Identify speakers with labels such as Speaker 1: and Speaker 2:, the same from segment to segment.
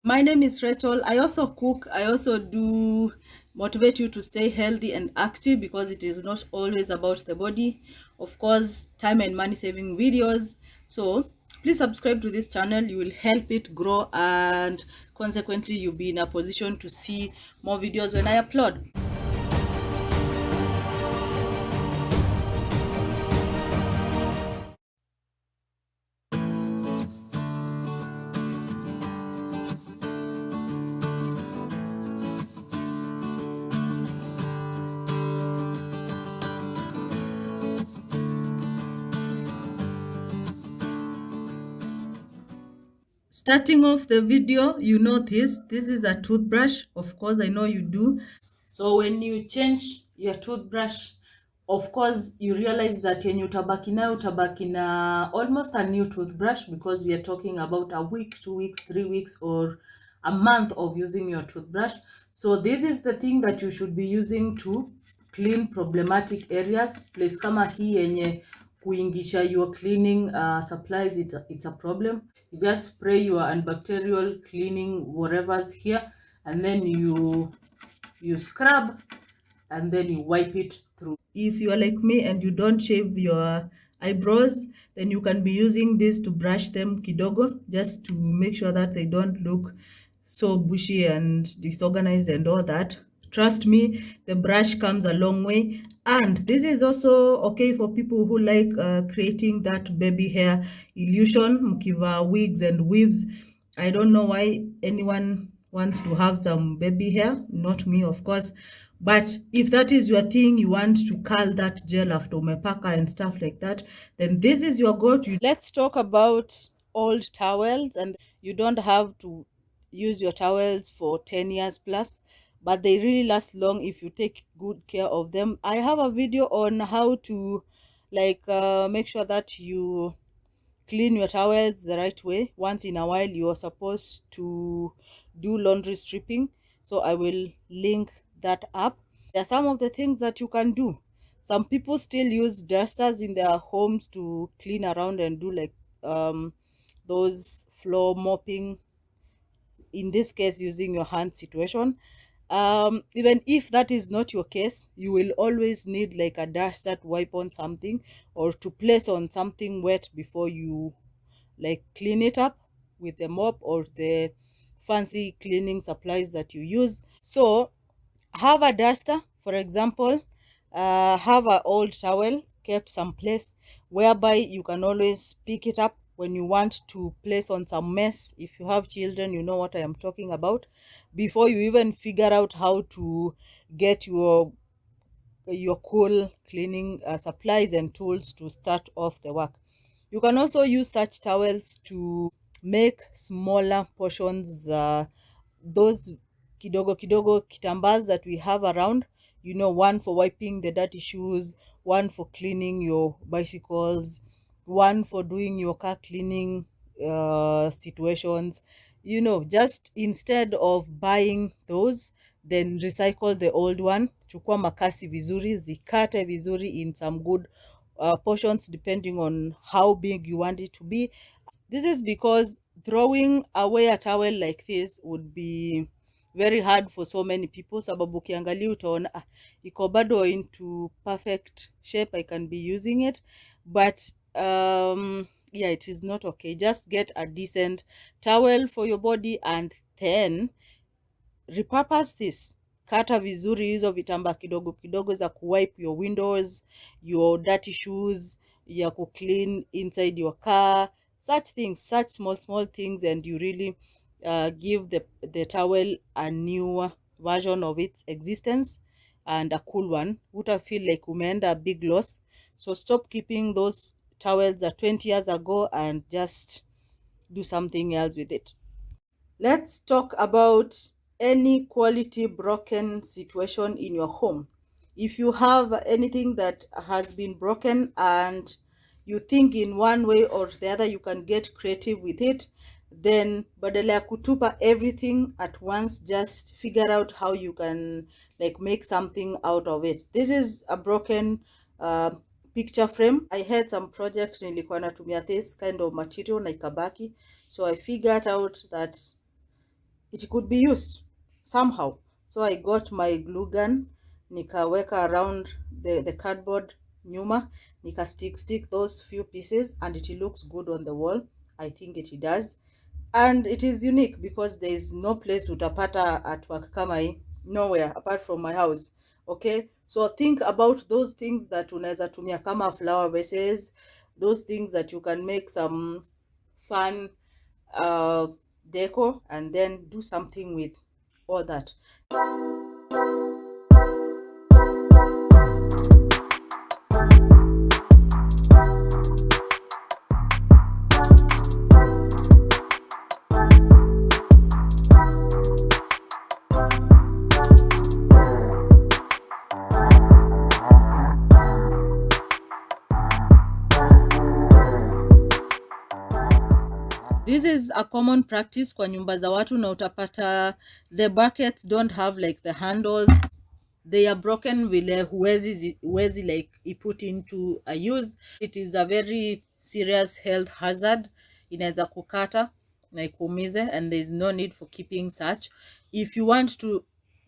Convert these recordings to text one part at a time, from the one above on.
Speaker 1: My name is Rachel. I also cook. I also do motivate you to stay healthy and active because it is not always about the body. Of course, time and money saving videos. So please subscribe to this channel. You will help it grow, and consequently you'll be in a position to see more videos when I upload. Starting off the video, you know this is a toothbrush. Of course, I know you do. So when you change your toothbrush, of course you realize that yenye utabaki na almost a new toothbrush, because we are talking about a week, 2 weeks, 3 weeks, or a month of using your toothbrush. So this is the thing that you should be using to clean problematic areas. Place kama hii yenye kuingisha your cleaning supplies, it's a problem. You just spray your antibacterial cleaning whatever's here, and then you scrub, and then you wipe it through. If you are like me and you don't shave your eyebrows, then you can be using this to brush them kidogo, just to make sure that they don't look so bushy and disorganized and all that. Trust me, the brush comes a long way. And this is also okay for people who like creating that baby hair illusion, mkiva wigs and weaves. I don't know why anyone wants to have some baby hair, not me, of course. But if that is your thing, you want to curl that gel after umepaka and stuff like that, then this is your go-to. Let's talk about old towels. And you don't have to use your towels for 10 years plus, but they really last long if you take good care of them. I have a video on how to make sure that you clean your towels the right way. Once in a while you're supposed to do laundry stripping, so I will link that up. There are some of the things that you can do. Some people still use dusters in their homes to clean around and do um those floor mopping, in this case using your hand situation. Even if that is not your case, you will always need like a duster to wipe on something or to place on something wet before you like clean it up with the mop or the fancy cleaning supplies that you use. So have a duster, for example. Have an old towel kept someplace whereby you can always pick it up when you want to place on some mess. If you have children, you know what I am talking about, before you even figure out how to get your cool cleaning supplies and tools to start off the work. You can also use such towels to make smaller portions, those kidogo kidogo kitambas that we have around, one for wiping the dirty shoes, one for cleaning your bicycles, one for doing your car cleaning situations. Just instead of buying those, then recycle the old one. Chukua makasi vizuri, zikate vizuri in some good portions depending on how big you want it to be. This is because throwing away a towel like this would be very hard for so many people, sababu ukiangalia utaona iko bado into perfect shape, I can be using it. But yeah, it is not okay. Just get a decent towel for your body and then repurpose this. Kata vizuri hizo vitambaa kidogo kidogo za kuwipe your windows, your dirty shoes, ya clean inside your car, such things, such small things, and you really give the towel a new version of its existence, and a cool one. Uta feel like umeenda a big loss. So stop keeping those towels that 20 years ago and just do something else with it. Let's talk about any quality broken situation in your home. If you have anything that has been broken and you think in one way or the other you can get creative with it, then badala ya kutupa everything at once, just figure out how you can like make something out of it. This is a broken picture frame. I had some projects nilikuwa natumia this kind of material na ikabaki, so I figured out that it could be used somehow. So I got my glue gun, nikaweka around the cardboard nyuma, nika stick those few pieces, and it looks good on the wall. I think it does, and it is unique because there is no place utapata artwork kama hii, nowhere apart from my house. Okay, so think about those things that unaweza tumia kama flower vases, those things that you can make some fun uh, deco, and then do something with all that. This is a common practice kwa nyumba za watu, na utapata the buckets don't have like the handles, they are broken vile huwezi like put into a use. It is a very serious health hazard, inaweza kukata na ikuumize, and there is no need for keeping such. If you want to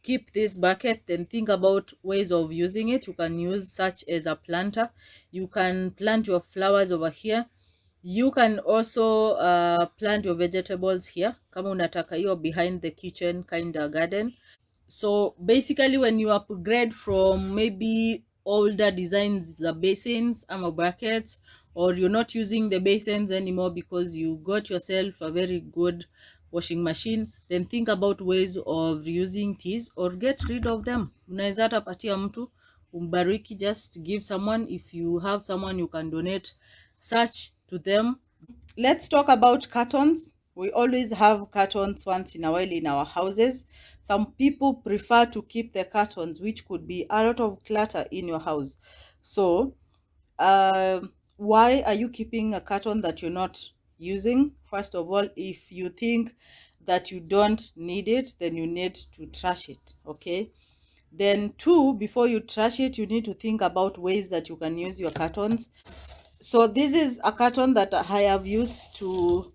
Speaker 1: keep this bucket, then think about ways of using it. You can use such as a planter. You can plant your flowers over here. You can also plant your vegetables here kama unataka hiyo behind the kitchen kind of garden. So basically, when you upgrade from maybe older designs, the basins or buckets, or you're not using the basins anymore because you got yourself a very good washing machine, then think about ways of using these or get rid of them. Unaweza hata patia mtu umbariki, just give someone. If you have someone, you can donate such to them. Let's talk about cartons. We always have cartons once in a while in our houses. Some people prefer to keep the cartons, which could be a lot of clutter in your house. So, why are you keeping a carton that you're not using? First of all, if you think that you don't need it, then you need to trash it, okay? Then two, before you trash it, you need to think about ways that you can use your cartons. So this is a carton that I have used to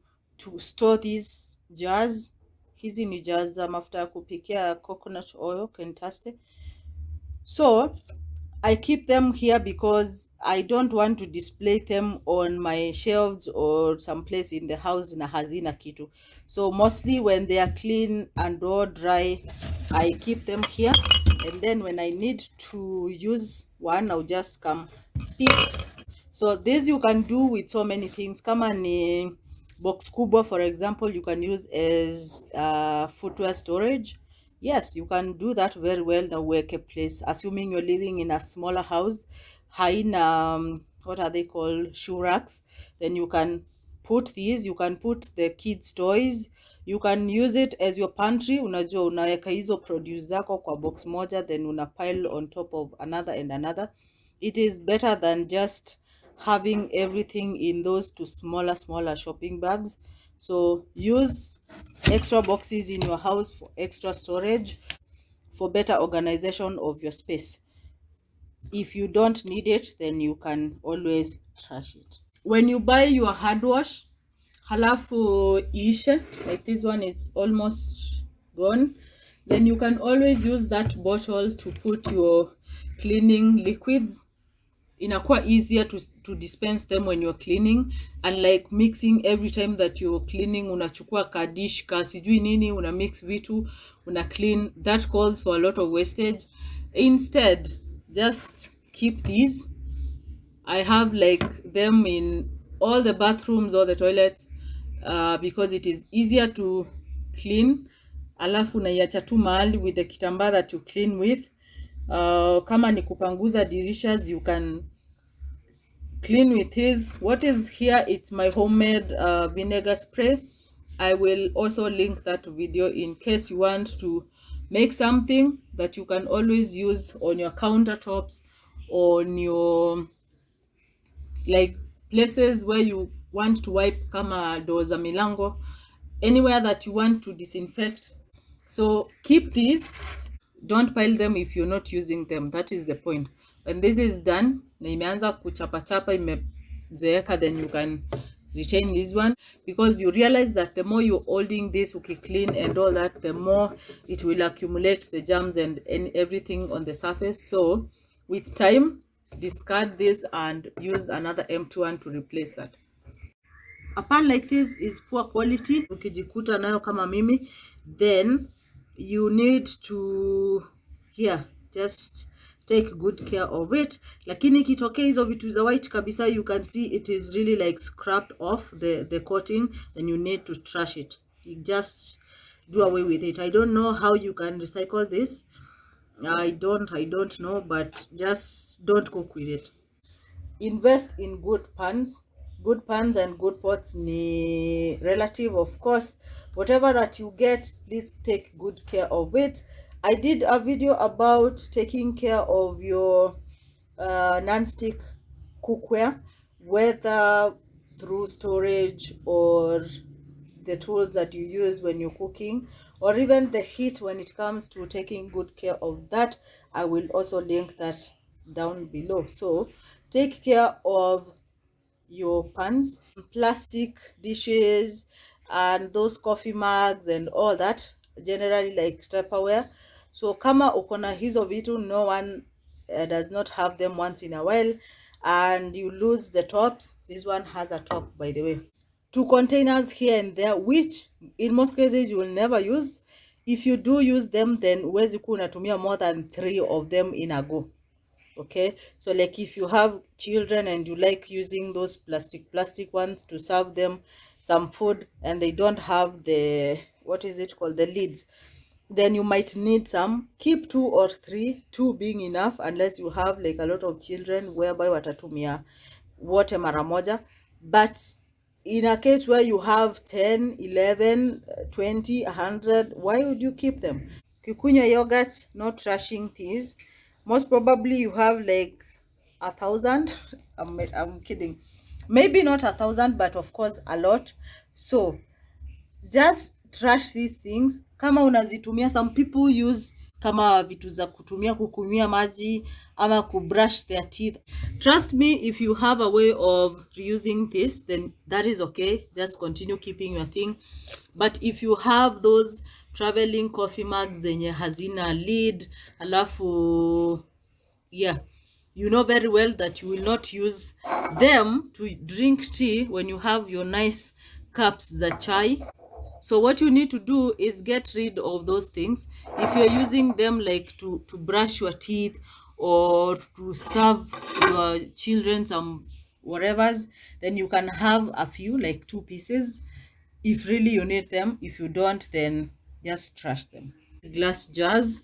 Speaker 1: store these jars. Hizi ni jars za mafuta ya kupikia coconut oil kentaste. So I keep them here because I don't want to display them on my shelves or someplace in the house na hazina kitu. So mostly when they are clean and all dry, I keep them here, and then when I need to use one, I'll just come pick. So this you can do with so many things. Kama ni box kubwa, for example, you can use as footwear storage. Yes, you can do that very well na uweke place, assuming you're living in a smaller house, haina what are they called, shoe racks, then you can put these. You can put the kids toys. You can use it as your pantry. Unajua unaweka hizo produce zako kwa box moja, then una pile on top of another and another. It is better than just having everything in those two smaller shopping bags. So use extra boxes in your house for extra storage, for better organization of your space. If you don't need it, then you can always trash it. When you buy your hard wash, halafu ishe, like this one, it's almost gone, then you can always use that bottle to put your cleaning liquids. Inakuwa easier to dispense them when you're cleaning, unlike mixing every time that you're cleaning. Unachukua ka dish ka sijui nini, una mix vitu, una clean. That calls for a lot of wastage. Instead, just keep these. I have like them in all the bathrooms or the toilets because it is easier to clean. Alafu unaiacha tu mahali with the kitambaa that you clean with. Kama ni kupanguza dirishas, you can clean with his. What is here, it's my homemade vinegar spray. I will also link that video in case you want to make something that you can always use on your countertops, on your like places where you want to wipe kama doors za milango, anywhere that you want to disinfect. So keep these. Don't pile them if you're not using them. That is the point. When this is done, na imeanza kuchapa chapa, imezeeka, then you can retain this one, because you realize that the more you're holding this clean and all that, the more it will accumulate the germs and everything on the surface. So with time, discard this and use another empty one to replace that. A pan like this is poor quality, ukijikuta nayo kama mimi, then you need to just take good care of it. Lakini ikitokea hizo vitu za white kabisa, you can see it is really like scrapped off the coating, and you need to trash it. You just do away with it. I don't know how you can recycle this. I don't know, but just don't cook with it. Invest in good pans. Good pans and good pots ni relative, of course. Whatever that you get, please take good care of it. I did a video about taking care of your non-stick cookware, whether through storage or the tools that you use when you're cooking, or even the heat when it comes to taking good care of that. I will also link that down below. So take care of your pans, plastic dishes, and those coffee mugs and all that, generally like Tupperware. So kama ukona hizo vitu, no one does not have them once in a while, and you lose the tops. This one has a top, by the way. 2 containers here and there, which in most cases you will never use. If you do use them, then huwezi kuwa unatumia more than 3 of them in a go. Okay, so like if you have children and you like using those plastic ones to serve them some food, and they don't have the, what is it called, the lids, then you might need some. Keep 2 or 3, 2 being enough, unless you have like a lot of children whereby watatumia wote mara moja. But in a case where you have 10, 11, 20, 100, why would you keep them? Kikunya yogurt, not trashing these. Most probably you have like 1,000. I'm kidding. Maybe not 1,000, but of course a lot. So just trash these things. Kama unazitumia, some people use kama vitu za kutumia kukumia maji ama brush their teeth. Trust me, if you have a way of reusing this, then that is okay. Just continue keeping your thing. But if you have those traveling coffee mugs zenye hazina lid, alafu you know very well that you will not use them to drink tea when you have your nice cups za chai. So what you need to do is get rid of those things. If you're using them like to brush your teeth or to serve your children some whatevers, then you can have a few, like 2 pieces, if really you need them. If you don't, then just trash them. Glass jars.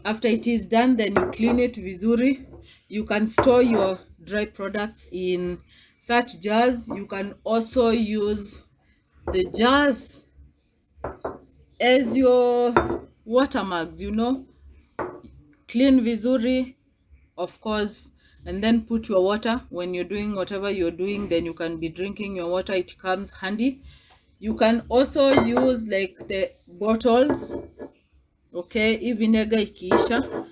Speaker 1: After it is done, then you clean it vizuri. You can store your dry products in such jars. You can also use the jars as your water mugs, clean vizuri, of course, and then put your water. When you're doing whatever you're doing, then you can be drinking your water. It comes handy. You can also use like the bottles, okay, even vinegar ikiisha,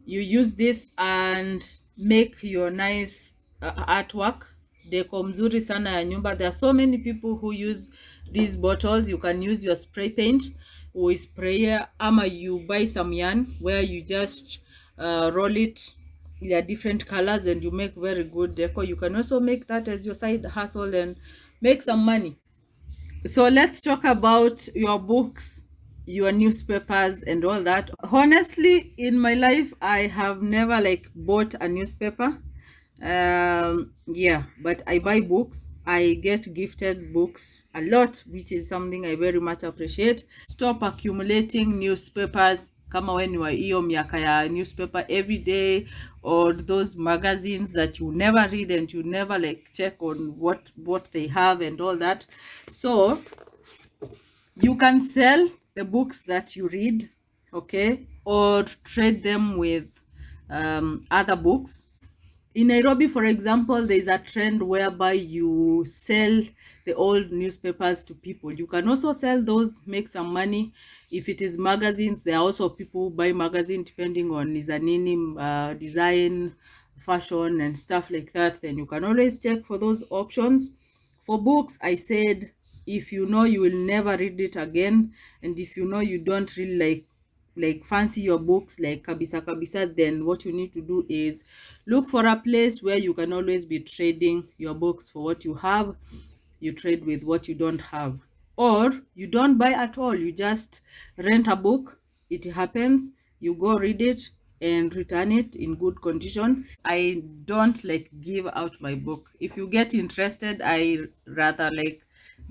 Speaker 1: you use this and make your nice artwork, deco mzuri sana ya nyumba. There are so many people who use these bottles. You can use your spray paint or sprayer, ama you buy some yarn where you just roll it in different colors and you make very good deco. You can also make that as your side hustle and make some money. So let's talk about your books, your newspapers and all that. Honestly, in my life, I have never like bought a newspaper. But I buy books. I get gifted books a lot, which is something I very much appreciate. Stop accumulating newspapers kama when you are hiyo miaka ya newspaper every day, or those magazines that you never read and you never like check on what they have and all that. So you can sell the books that you read, okay, or trade them with other books. In Nairobi, for example, there is a trend whereby you sell the old newspapers to people. You can also sell those, make some money. If it is magazines, there are also people who buy magazine depending on nizanini, design, fashion and stuff like that. Then you can always check for those options. For books, I said, if you know you will never read it again, and if you know you don't really fancy your books like kabisa kabisa, then what you need to do is look for a place where you can always be trading your books. For what you have, you trade with what you don't have, or you don't buy at all, you just rent a book. It happens, you go read it and return it in good condition. I don't like give out my book. If you get interested, I rather like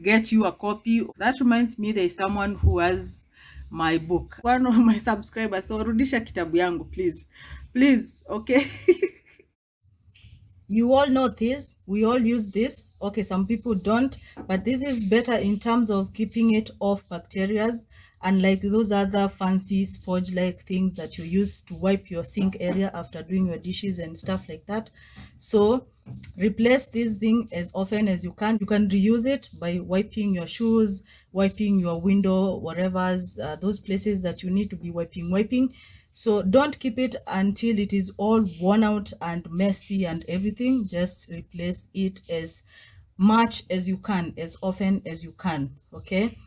Speaker 1: get you a copy. That reminds me, there's someone who has my book, one of my subscribers. So rudisha kitabu yangu, please, please, okay? You all know this, we all use this. Okay, some people don't, but this is better in terms of keeping it off bacterias, unlike those other fancy sponge like things that you use to wipe your sink area after doing your dishes and stuff like that. So replace this thing as often as you can. You can reuse it by wiping your shoes, wiping your window, whatever's those places that you need to be wiping. So don't keep it until it is all worn out and messy and everything. Just replace it as much as you can, as often as you can. Okay,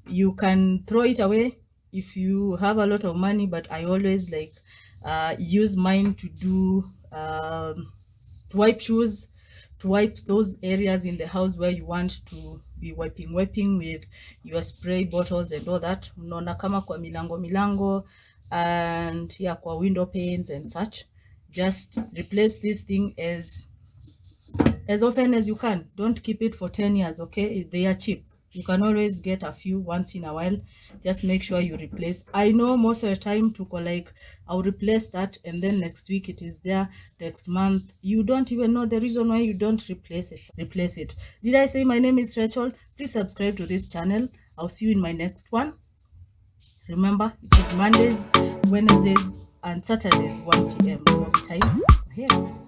Speaker 1: you can throw it away if you have a lot of money, but I always like use mine to do to wipe shoes, to wipe those areas in the house where you want to be wiping with your spray bottles and all that. Unaona kama kwa milango and yeah, kwa window panes and such. Just replace this thing as often as you can. Don't keep it for 10 years, okay? They are cheap. You can always get a few once in a while. Just make sure you replace. I know most of the time to go like, I'll replace that and then next week it is there, next month. You don't even know the reason why you don't replace it. Did I say my name is Rachel? Please subscribe to this channel. I'll see you in my next one. Remember, it is Mondays, Wednesdays, and Saturdays, 1 p.m. time. Ahead.